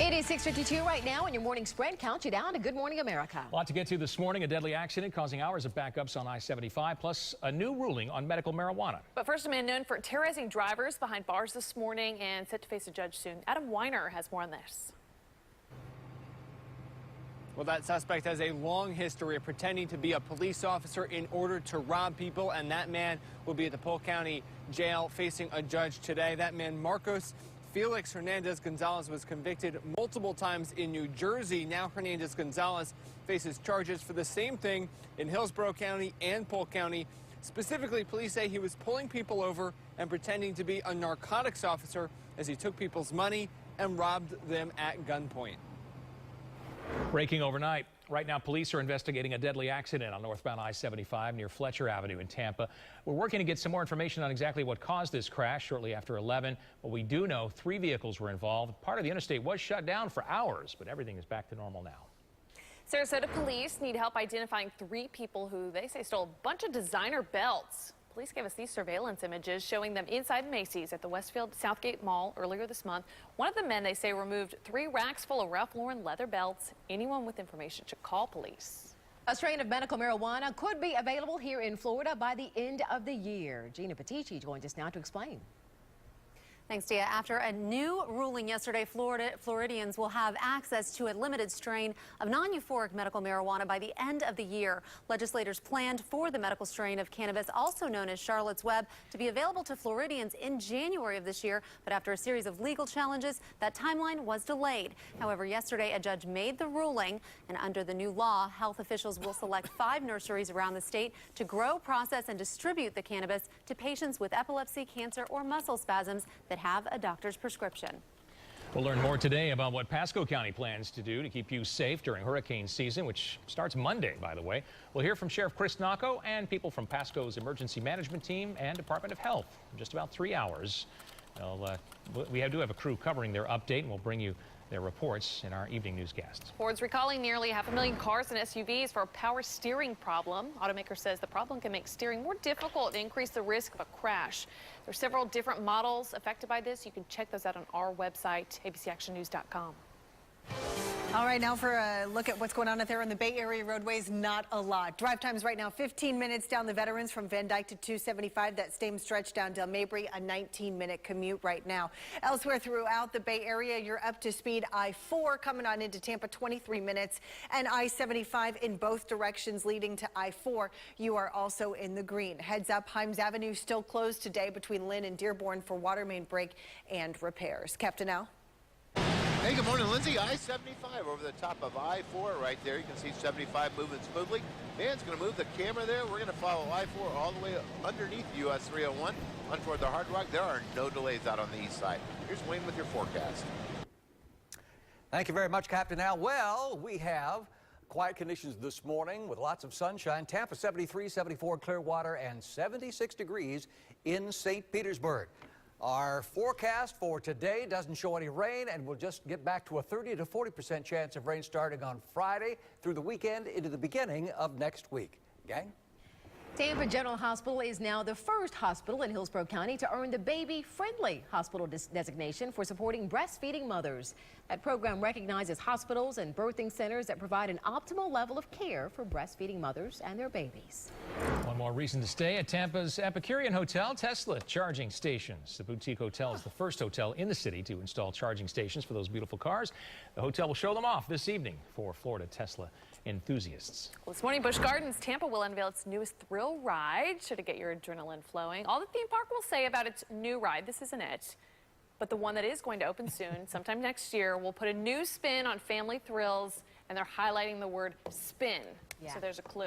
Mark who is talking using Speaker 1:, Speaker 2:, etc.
Speaker 1: It is 6:52 right now, and your morning spread counts you down to Good Morning America.
Speaker 2: A lot to get to this morning. A deadly accident causing hours of backups on I-75, plus a new ruling on medical marijuana.
Speaker 3: But first, a man known for terrorizing drivers behind bars this morning and set to face a judge soon. Adam Weiner has more on this.
Speaker 4: Well, that suspect has a long history of pretending to be a police officer in order to rob people, and that man will be at the Polk County Jail facing a judge today. That man, Marcos Felix Hernandez Gonzalez, was convicted multiple times in New Jersey. Now Hernandez Gonzalez faces charges for the same thing in Hillsborough County and Polk County. Specifically, police say he was pulling people over and pretending to be a narcotics officer as he took people's money and robbed them at gunpoint.
Speaker 2: Breaking overnight. Right now, police are investigating a deadly accident on northbound I-75 near Fletcher Avenue in Tampa. We're working to get some more information on exactly what caused this crash shortly after 11. But we do know 3 vehicles were involved. Part of the interstate was shut down for hours, but everything is back to normal now.
Speaker 3: Sarasota police need help identifying 3 people who they say stole a bunch of designer belts. Police gave us these surveillance images showing them inside Macy's at the Westfield Southgate Mall earlier this month. One of the men, they say, removed 3 racks full of Ralph Lauren leather belts. Anyone with information should call police.
Speaker 1: A strain of medical marijuana could be available here in Florida by the end of the year. Gina Petici joins us now to explain.
Speaker 5: Thanks, Dia. After a new ruling yesterday, Floridians will have access to a limited strain of non-euphoric medical marijuana by the end of the year. Legislators planned for the medical strain of cannabis, also known as Charlotte's Web, to be available to Floridians in January of this year. But after a series of legal challenges, that timeline was delayed. However, yesterday a judge made the ruling, and under the new law, health officials will select 5 nurseries around the state to grow, process, and distribute the cannabis to patients with epilepsy, cancer, or muscle spasms that have a doctor's prescription.
Speaker 2: We'll learn more today about what Pasco County plans to do to keep you safe during hurricane season, which starts Monday, by the way. We'll hear from Sheriff Chris Nacco and people from Pasco's emergency management team and Department of Health in just about 3 hours. We do have a crew covering their update, and we'll bring you their reports in our evening newscast.
Speaker 3: Ford's recalling nearly 500,000 cars and SUVs for a power steering problem. Automaker says the problem can make steering more difficult and increase the risk of a crash. There are several different models affected by this. You can check those out on our website, abcactionnews.com.
Speaker 6: All right, now for a look at what's going on out there on the Bay Area roadways. Not a lot. Drive times right now, 15 minutes down the Veterans from Van Dyke to 275. That same stretch down Del Mabry, a 19-minute commute right now. Elsewhere throughout the Bay Area, you're up to speed. I-4 coming on into Tampa, 23 minutes. And I-75 in both directions leading to I-4. You are also in the green. Heads up, Himes Avenue still closed today between Lynn and Dearborn for water main break and repairs. Captain Al.
Speaker 7: Hey, good morning, Lindsay. I-75 over the top of I-4 right there. You can see 75 moving smoothly. Dan's going to move the camera there. We're going to follow I-4 all the way underneath US 301 on toward the Hard Rock. There are no delays out on the east side. Here's Wayne with your forecast.
Speaker 8: Thank you very much, Captain Al. Well, we have quiet conditions this morning with lots of sunshine. Tampa 73, 74 Clearwater, and 76 degrees in St. Petersburg. Our forecast for today doesn't show any rain, and we'll just get back to a 30 to 40% chance of rain starting on Friday through the weekend into the beginning of next week. Gang?
Speaker 1: Tampa General Hospital is now the first hospital in Hillsborough County to earn the baby-friendly hospital designation for supporting breastfeeding mothers. That program recognizes hospitals and birthing centers that provide an optimal level of care for breastfeeding mothers and their babies.
Speaker 2: One more reason to stay at Tampa's Epicurean Hotel, Tesla charging stations. The boutique hotel is the first hotel in the city to install charging stations for those beautiful cars. The hotel will show them off this evening for Florida Tesla enthusiasts.
Speaker 3: Well, this morning, Busch Gardens Tampa will unveil its newest thrill ride, sure to get your adrenaline flowing. All the theme park will say about its new ride, this isn't it, but the one that is going to open soon, sometime next year, will put a new spin on family thrills, and they're highlighting the word spin. Yeah. So there's a clue.